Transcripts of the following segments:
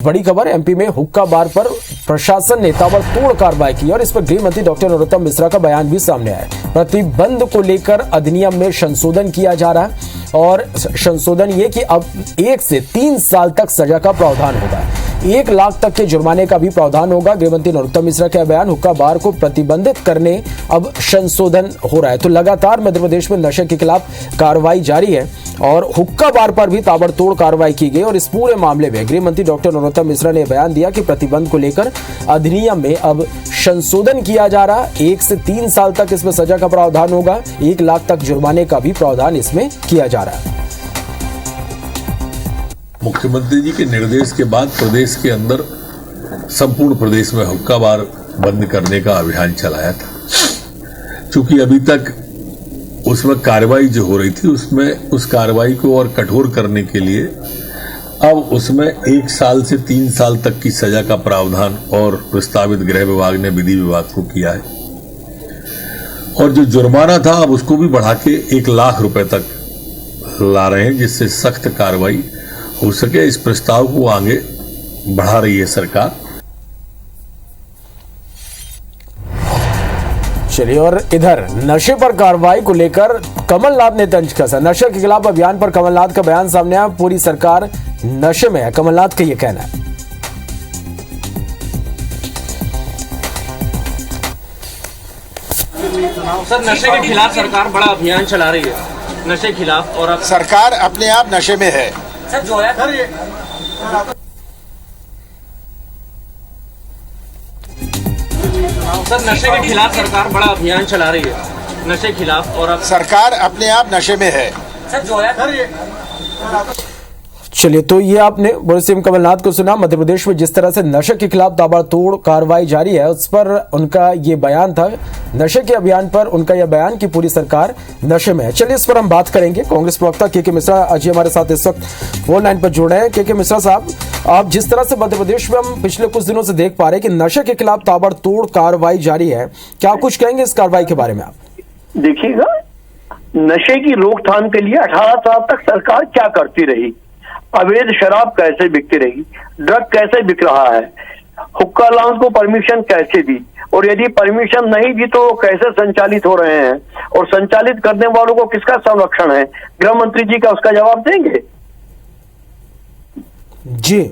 बड़ी खबर, एमपी में हुक्का बार पर प्रशासन ने ताबड़तोड़ कार्रवाई की और इस पर गृह मंत्री डॉक्टर नरोत्तम मिश्रा का बयान भी सामने आया। प्रतिबंध को लेकर अधिनियम में संशोधन किया जा रहा है और संशोधन ये कि अब 1 से 3 साल तक सजा का प्रावधान होगा, 1 लाख तक के जुर्माने का भी प्रावधान होगा। गृह मंत्री नरोत्तम मिश्रा का बयान, हुक्का बार को प्रतिबंधित करने अब संशोधन हो रहा है। तो लगातार मध्य प्रदेश में नशे के खिलाफ कार्रवाई जारी है और हुक्का बार पर भी ताबड़तोड़ कार्रवाई की गई और इस पूरे मामले में गृह मंत्री डॉक्टर नरोत्तम मिश्रा ने बयान दिया कि प्रतिबंध को लेकर अधिनियम में अब संशोधन किया जा रहा है। 1 से 3 साल तक इसमें सजा का प्रावधान होगा, 1 लाख तक जुर्माने का भी प्रावधान इसमें किया जा रहा है। मुख्यमंत्री जी के निर्देश के बाद प्रदेश के अंदर संपूर्ण प्रदेश में हुक्का बार बंद करने का अभियान चलाया था। चूंकि अभी तक उसमें कार्रवाई जो हो रही थी उसमें उस कार्रवाई को और कठोर करने के लिए अब उसमें 1 साल से 3 साल तक की सजा का प्रावधान और प्रस्तावित गृह विभाग ने विधि विभाग को किया है और जो जुर्माना था अब उसको भी बढ़ा के 1 लाख रुपए तक ला रहे हैं, जिससे सख्त कार्रवाई हो सके। इस प्रस्ताव को आगे बढ़ा रही है सरकार। चलिए, और इधर नशे पर कार्रवाई को लेकर कमलनाथ ने तंज कसा। नशे के खिलाफ अभियान पर कमलनाथ का बयान सामने आया, पूरी सरकार नशे में है, कमलनाथ का यह कहना है। सर, नशे के खिलाफ सरकार बड़ा अभियान चला रही है, नशे के खिलाफ, और अब सरकार अपने आप नशे में है। सर जो है सर, नशे के खिलाफ सरकार बड़ा अभियान चला रही है, नशे के खिलाफ, और अब सरकार अपने आप नशे में है। सर जो है चलिए, तो ये आपने बड़े सीएम कमलनाथ को सुना। मध्य प्रदेश में जिस तरह से नशे के खिलाफ ताबड़तोड़ कार्रवाई जारी है उस पर उनका ये बयान था। नशे के अभियान पर उनका यह बयान कि पूरी सरकार नशे में है। चलिए, इस पर हम बात करेंगे। कांग्रेस प्रवक्ता के मिश्रा आज हमारे साथ इस वक्त फोन लाइन पर जुड़ रहे हैं। के मिश्रा साहब, आप जिस तरह से मध्य प्रदेश में हम पिछले कुछ दिनों से देख पा रहे हैं कि नशे के खिलाफ ताबड़तोड़ कार्रवाई जारी है, क्या कुछ कहेंगे इस कार्रवाई के बारे में आप? देखिएगा, नशे की रोकथाम के लिए 18 साल तक सरकार क्या करती रही, अवैध शराब कैसे बिकती रही, ड्रग कैसे बिक रहा है, हुक्का लाउंज को परमिशन कैसे दी, और यदि परमिशन नहीं दी तो कैसे संचालित हो रहे हैं, और संचालित करने वालों को किसका संरक्षण है, गृह मंत्री जी का उसका जवाब देंगे? जी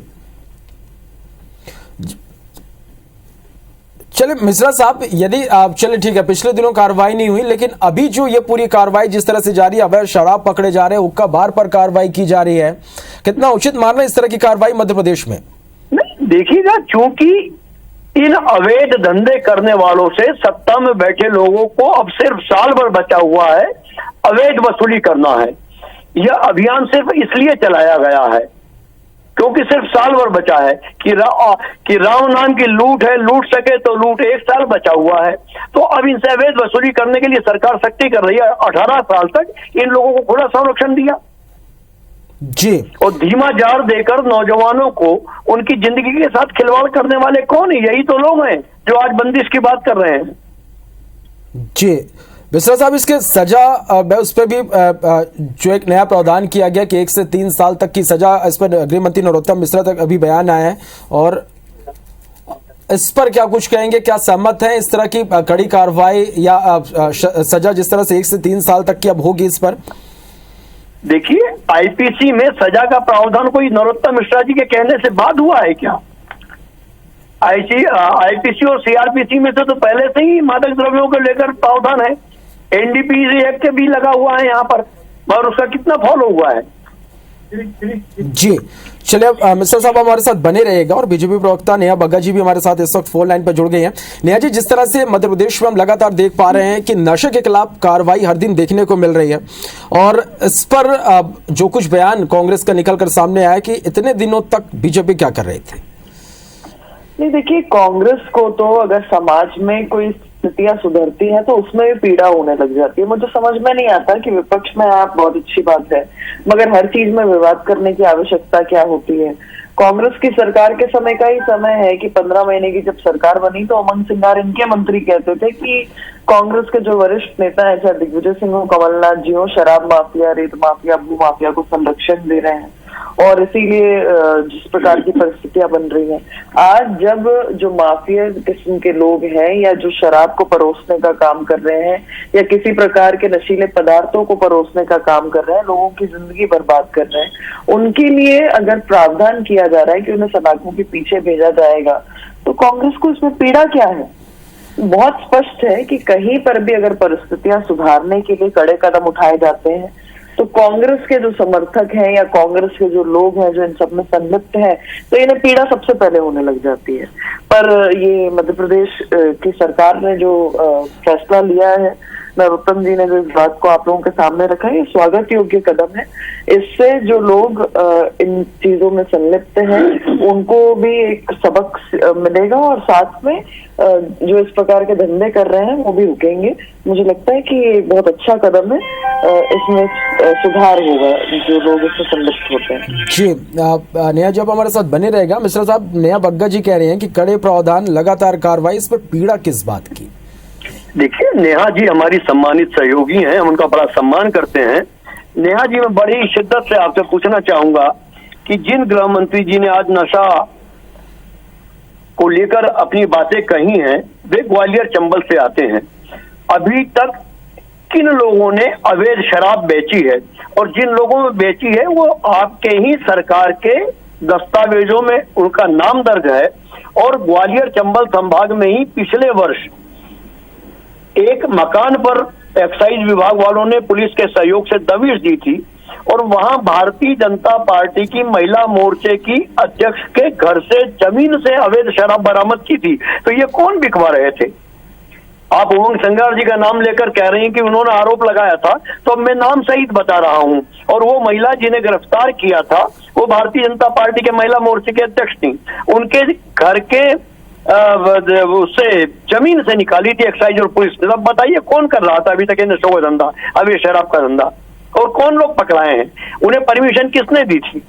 चलिए मिश्रा साहब, यदि आप चले ठीक है, पिछले दिनों कार्रवाई नहीं हुई, लेकिन अभी जो ये पूरी कार्रवाई जिस तरह से जारी है, अवैध शराब पकड़े जा रहे हैं, हुक्का बार पर कार्रवाई की जा रही है, कितना उचित मानना इस तरह की कार्रवाई मध्य प्रदेश में? नहीं, देखिएगा, चूंकि इन अवैध धंधे करने वालों से सत्ता में बैठे लोगों को अब सिर्फ साल भर बचा हुआ है अवैध वसूली करना है। यह अभियान सिर्फ इसलिए चलाया गया है क्योंकि सिर्फ साल भर बचा है कि राम नाम की लूट है, लूट सके तो लूट, 1 साल बचा हुआ है। तो अब इनसे अवैध वसूली करने के लिए सरकार सख्ती कर रही है। 18 साल तक इन लोगों को खुला संरक्षण दिया जी, और धीमा जार देकर नौजवानों को उनकी जिंदगी के साथ खिलवाड़ करने वाले कौन है? यही तो लोग हैं जो आज बंदिश की बात कर रहे हैं। जी मिश्रा साहब, इसके सजा उस पर भी जो एक नया प्रावधान किया गया कि 1 से 3 साल तक की सजा, इस पर गृह मंत्री नरोत्तम मिश्रा तक अभी बयान आया है, और इस पर क्या कुछ कहेंगे? क्या सहमत हैं इस तरह की कड़ी कार्रवाई या सजा जिस तरह से 1 से 3 साल तक की अब होगी इस पर? देखिए, आईपीसी में सजा का प्रावधान कोई नरोत्तम मिश्रा जी के कहने से बाद हुआ है क्या? आईपीसी और सीआरपीसी में से तो पहले से ही मादक द्रव्यों को लेकर प्रावधान है। एनडीपीसी एक्ट भी लगा हुआ है यहाँ पर, और उसका कितना फॉलो हुआ है? जी चलिए, मिश्रा साहब हमारे साथ बने रहेगा, और बीजेपी प्रवक्ता नेहा बग्गा जी भी हमारे साथ इस वक्त फोन लाइन पर जुड़ गए हैं। नेहा जी, जिस तरह से मध्य प्रदेश में हम लगातार देख पा रहे हैं कि नशे के खिलाफ कार्रवाई हर दिन देखने को मिल रही है, और इस पर जो कुछ बयान कांग्रेस का निकल कर सामने आया कि इतने दिनों तक बीजेपी क्या कर रही थी? नहीं, देखिए, कांग्रेस को तो अगर समाज में कोई स्थितियां सुधरती हैं तो उसमें भी पीड़ा होने लग जाती है। मुझे समझ में नहीं आता कि विपक्ष में आप बहुत अच्छी बात है, मगर हर चीज में विवाद करने की आवश्यकता क्या होती है? कांग्रेस की सरकार के समय का ही समय है कि 15 महीने की जब सरकार बनी तो उमंग सिंगार इनके मंत्री कहते थे कि कांग्रेस के जो वरिष्ठ नेता है, चाहे दिग्विजय सिंह हो, कमलनाथ जी हो, शराब माफिया, रेत माफिया, भू माफिया को संरक्षण दे रहे हैं। और इसीलिए जिस प्रकार की परिस्थितियां बन रही हैं, आज जब जो माफिया किस्म के लोग हैं या जो शराब को परोसने का काम कर रहे हैं या किसी प्रकार के नशीले पदार्थों को परोसने का काम कर रहे हैं, लोगों की जिंदगी बर्बाद कर रहे हैं, उनके लिए अगर प्रावधान किया जा रहा है कि उन्हें सलाखों के पीछे भेजा जाएगा, तो कांग्रेस को इसमें पीड़ा क्या है? बहुत स्पष्ट है कि कहीं पर भी अगर परिस्थितियां सुधारने के लिए कड़े कदम उठाए जाते हैं तो कांग्रेस के जो समर्थक हैं या कांग्रेस के जो लोग हैं जो इन सब में संलिप्त हैं, तो इन्हें पीड़ा सबसे पहले होने लग जाती है। पर ये मध्य प्रदेश की सरकार ने जो फैसला लिया है, नरोत्तम जी ने जो इस बात को आप लोगों के सामने रखा है, ये स्वागत योग्य कदम है। इससे जो लोग इन चीजों में संलिप्त हैं उनको भी एक सबक मिलेगा और साथ में जो इस प्रकार के धंधे कर रहे हैं वो भी रुकेंगे। मुझे लगता है कि ये बहुत अच्छा कदम है, इसमें सुधार होगा जो लोग इसमें संलिप्त होते हैं। जी, नेहा जी आप हमारे साथ बने रहेगा। मिश्रा साहब, नेहा बग्गा जी कह रहे हैं कि कड़े प्रावधान, लगातार कार्रवाई, इस पर पीड़ा किस बात की? देखिए, नेहा जी हमारी सम्मानित सहयोगी हैं, हम उनका बड़ा सम्मान करते हैं। नेहा जी, मैं बड़ी शिद्दत से आपसे पूछना चाहूंगा कि जिन गृह मंत्री जी ने आज नशा को लेकर अपनी बातें कही हैं, वे ग्वालियर चंबल से आते हैं। अभी तक किन लोगों ने अवैध शराब बेची है, और जिन लोगों ने बेची है वो आपके ही सरकार के दस्तावेजों में उनका नाम दर्ज है। और ग्वालियर चंबल संभाग में ही पिछले वर्ष एक मकान पर एक्साइज विभाग वालों ने पुलिस के सहयोग से दबिश दी थी और वहां भारतीय जनता पार्टी की महिला मोर्चे की अध्यक्ष के घर से जमीन से अवैध शराब बरामद की थी। तो ये कौन बिकवा रहे थे? आप उमंग संगार जी का नाम लेकर कह रहे हैं कि उन्होंने आरोप लगाया था, तो मैं नाम सहित बता रहा हूं। और वो महिला जिन्हें गिरफ्तार किया था वो भारतीय जनता पार्टी के महिला मोर्चे के अध्यक्ष थी। उनके घर के उससे जमीन से निकाली थी एक्साइज और पुलिस ने। अब बताइए कौन कर रहा था अभी तक ये नशों का धंधा, अभी शराब का धंधा, और कौन लोग पकड़ाए हैं? उन्हें परमिशन किसने दी थी?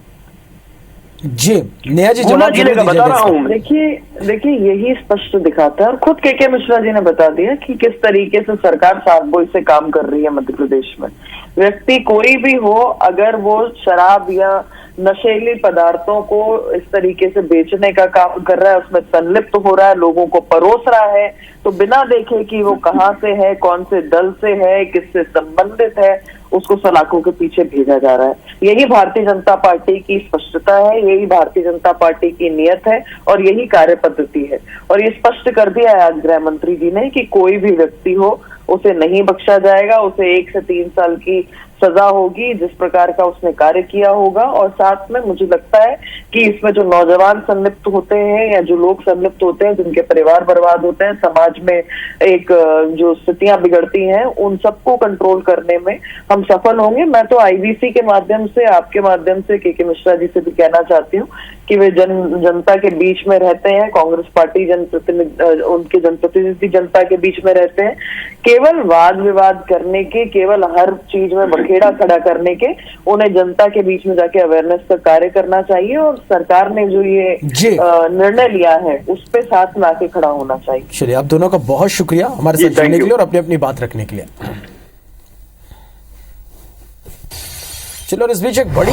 जी, नेहा जी जवाब बता रहा हूँ। देखिए यही स्पष्ट दिखाता है, और खुद के मिश्रा जी ने बता दिया कि किस तरीके से सरकार साफगोई से काम कर रही है मध्य प्रदेश में। व्यक्ति कोई भी हो, अगर वो शराब या नशीली पदार्थों को इस तरीके से बेचने का काम कर रहा है, उसमें संलिप्त हो रहा है, लोगों को परोस रहा है, तो बिना देखे कि वो कहाँ से है, कौन से दल से है, किससे संबंधित है, उसको सलाखों के पीछे भेजा जा रहा है। यही भारतीय जनता पार्टी की स्पष्टता है, यही भारतीय जनता पार्टी की नियत है और यही कार्य पद्धति है। और ये स्पष्ट कर दिया है आज गृह मंत्री जी ने कि कोई भी व्यक्ति हो उसे नहीं बख्शा जाएगा, उसे 1 से 3 साल की सजा होगी जिस प्रकार का उसने कार्य किया होगा। और साथ में मुझे लगता है कि इसमें जो नौजवान संलिप्त होते हैं या जो लोग संलिप्त होते हैं, जिनके परिवार बर्बाद होते हैं, समाज में एक जो स्थितियां बिगड़ती हैं, उन सबको कंट्रोल करने में हम सफल होंगे। मैं तो आईवीसी के माध्यम से, आपके माध्यम से के मिश्रा जी से भी कहना चाहती हूँ कि वे जनता के बीच में रहते हैं, कांग्रेस पार्टी उनके जनप्रतिनिधि जनता के बीच में रहते हैं। केवल वाद विवाद करने के, केवल हर चीज में बखेड़ा खड़ा करने के, उन्हें जनता के बीच में जाके अवेयरनेस का कार्य करना चाहिए। और सरकार ने जो ये निर्णय लिया है उस पे साथ में आके खड़ा होना चाहिए। चलिए, आप दोनों का बहुत शुक्रिया हमारे साथ जुड़ने के लिए और अपनी अपनी बात रखने के लिए। चलो, और इस बीच एक बड़ी